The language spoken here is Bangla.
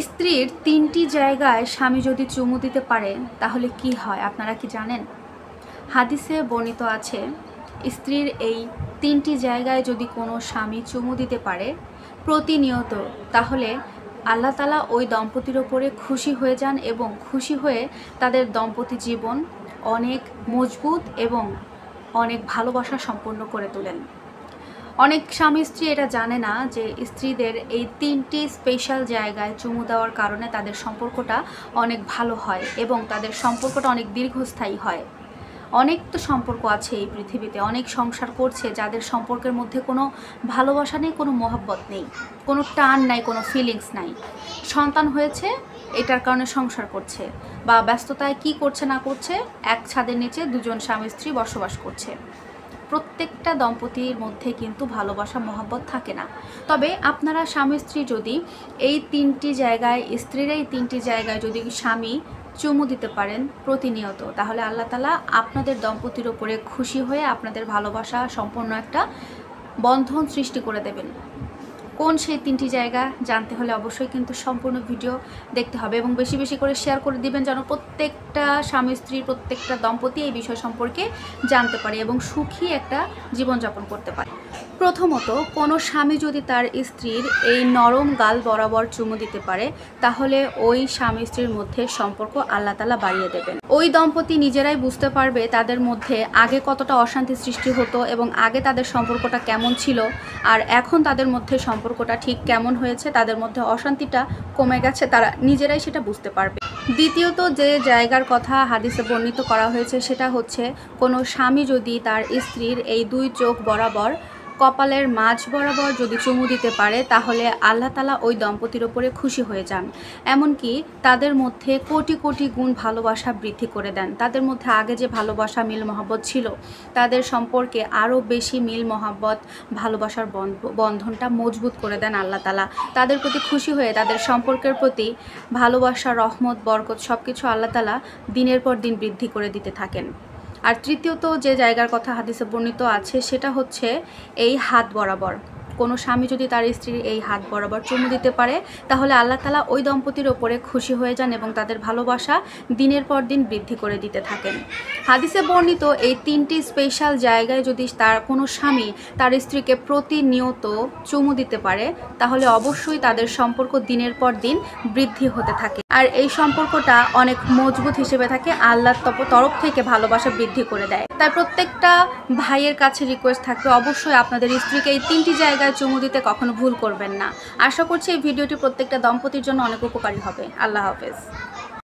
স্ত্রীর ৩টি জায়গায় স্বামী যদি চুমু দিতে পারে তাহলে কি হয় আপনারা কি জানেন? হাদিসে বর্ণিত আছে, স্ত্রীর এই ৩টি জায়গায় যদি কোনো স্বামী চুমু দিতে পারে প্রতিনিয়ত, তাহলে আল্লাহ তাআলা ওই দম্পতির ওপরে খুশি হয়ে যান এবং খুশি হয়ে তাদের দাম্পত্য জীবন অনেক মজবুত এবং অনেক ভালোবাসা সম্পন্ন করে তোলেন। অনেক স্বামী স্ত্রী এটা জানে না যে স্ত্রীদের এই ৩টি স্পেশাল জায়গায় চুমু দেওয়ার কারণে তাদের সম্পর্কটা অনেক ভালো হয় এবং তাদের সম্পর্কটা অনেক দীর্ঘস্থায়ী হয়। অনেক তো সম্পর্ক আছে এই পৃথিবীতে, অনেক সংসার করছে যাদের সম্পর্কের মধ্যে কোনো ভালোবাসা নেই, কোনো মহব্বত নেই, কোনো টান নাই, কোনো ফিলিংস নাই। সন্তান হয়েছে এটার কারণে সংসার করছে, বা ব্যস্ততায় কি করছে না করছে, এক ছাদের নিচে দুজন স্বামী স্ত্রী বসবাস করছে। প্রত্যেকটা দম্পতির মধ্যে কিন্তু ভালোবাসা মহব্বত থাকে না। তবে আপনারা স্বামী স্ত্রী যদি এই ৩টি জায়গায়, স্ত্রীর এই ৩টি জায়গায় যদি স্বামী চুমু দিতে পারেন প্রতিনিয়ত, তাহলে আল্লাহ তাআলা আপনাদের দম্পতির ওপরে খুশি হয়ে আপনাদের ভালোবাসা সম্পন্ন একটা বন্ধন সৃষ্টি করে দেবেন। কোন সেই ৩টি জায়গা জানতে হলে অবশ্যই কিন্তু সম্পূর্ণ ভিডিও দেখতে হবে এবং বেশি বেশি করে শেয়ার করে দিবেন, যেন প্রত্যেকটা স্বামী স্ত্রী, প্রত্যেকটা দম্পতি এই বিষয় সম্পর্কে জানতে পারে এবং সুখী একটা জীবনযাপন করতে পারে। প্রথমত, কোনো স্বামী যদি তার স্ত্রীর এই নরম গাল বরাবর চুমু দিতে পারে, তাহলে ওই স্বামী স্ত্রীর মধ্যে সম্পর্ক আল্লাহ তাআলা বাড়িয়ে দেবেন। ওই দম্পতি নিজেরাই বুঝতে পারবে তাদের মধ্যে আগে কতটা অশান্তি সৃষ্টি হতো এবং আগে তাদের সম্পর্কটা কেমন ছিল, আর এখন তাদের মধ্যে সম্পর্কটা ঠিক কেমন হয়েছে, তাদের মধ্যে অশান্তিটা কমে গেছে, তারা নিজেরাই সেটা বুঝতে পারবে। দ্বিতীয়ত, যে জায়গার কথা হাদিসে বর্ণিত করা হয়েছে সেটা হচ্ছে, কোনো স্বামী যদি তার স্ত্রীর এই ২ চোখ বরাবর, কপালের মাঝ বরাবর যদি চুমু দিতে পারে, তাহলে আল্লাহ তাআলা ওই দম্পতির ওপরে খুশি হয়ে যান। এমনকি তাদের মধ্যে কোটি কোটি গুণ ভালোবাসা বৃদ্ধি করে দেন। তাদের মধ্যে আগে যে ভালোবাসা মিল মহব্বত ছিল, তাদের সম্পর্কে আরও বেশি মিল মহব্বত, ভালোবাসার বন্ধনটা মজবুত করে দেন আল্লাহ তাআলা। তাদের প্রতি খুশি হয়ে তাদের সম্পর্কের প্রতি ভালোবাসা, রহমত, বরকত সব কিছু আল্লাহ তাআলা দিনের পর দিন বৃদ্ধি করে দিতে থাকেন। আর তৃতীয়ত, যে জায়গার কথা হাদিসে বর্ণিত আছে সেটা হচ্ছে এই হাত বরাবর। কোনো স্বামী যদি তার স্ত্রীর এই হাত বরাবর চুমু দিতে পারে, তাহলে আল্লাহ তাআলা ওই দম্পতির ওপরে খুশি হয়ে যান এবং তাদের ভালোবাসা দিনের পর দিন বৃদ্ধি করে দিতে থাকেন। হাদিসে বর্ণিত এই 3টি স্পেশাল জায়গায় যদি তার কোনো স্বামী তার স্ত্রীকে প্রতিনিয়ত চুমু দিতে পারে, তাহলে অবশ্যই তাদের সম্পর্ক দিনের পর দিন বৃদ্ধি হতে থাকে, আর এই সম্পর্কটা অনেক মজবুত হিসেবে থাকে। আল্লাহর তরফ থেকে ভালোবাসা বৃদ্ধি করে দেয়। তাই প্রত্যেকটা ভাইয়ের কাছে রিকোয়েস্ট থাকবে, অবশ্যই আপনাদের স্ত্রীকে এই 3টি জায়গায় চুমু দিতে কখনো ভুল করবেন না। আশা করছি এই ভিডিওটি প্রত্যেকটা দম্পতির জন্য অনেক উপকারী হবে। আল্লাহ হাফেজ।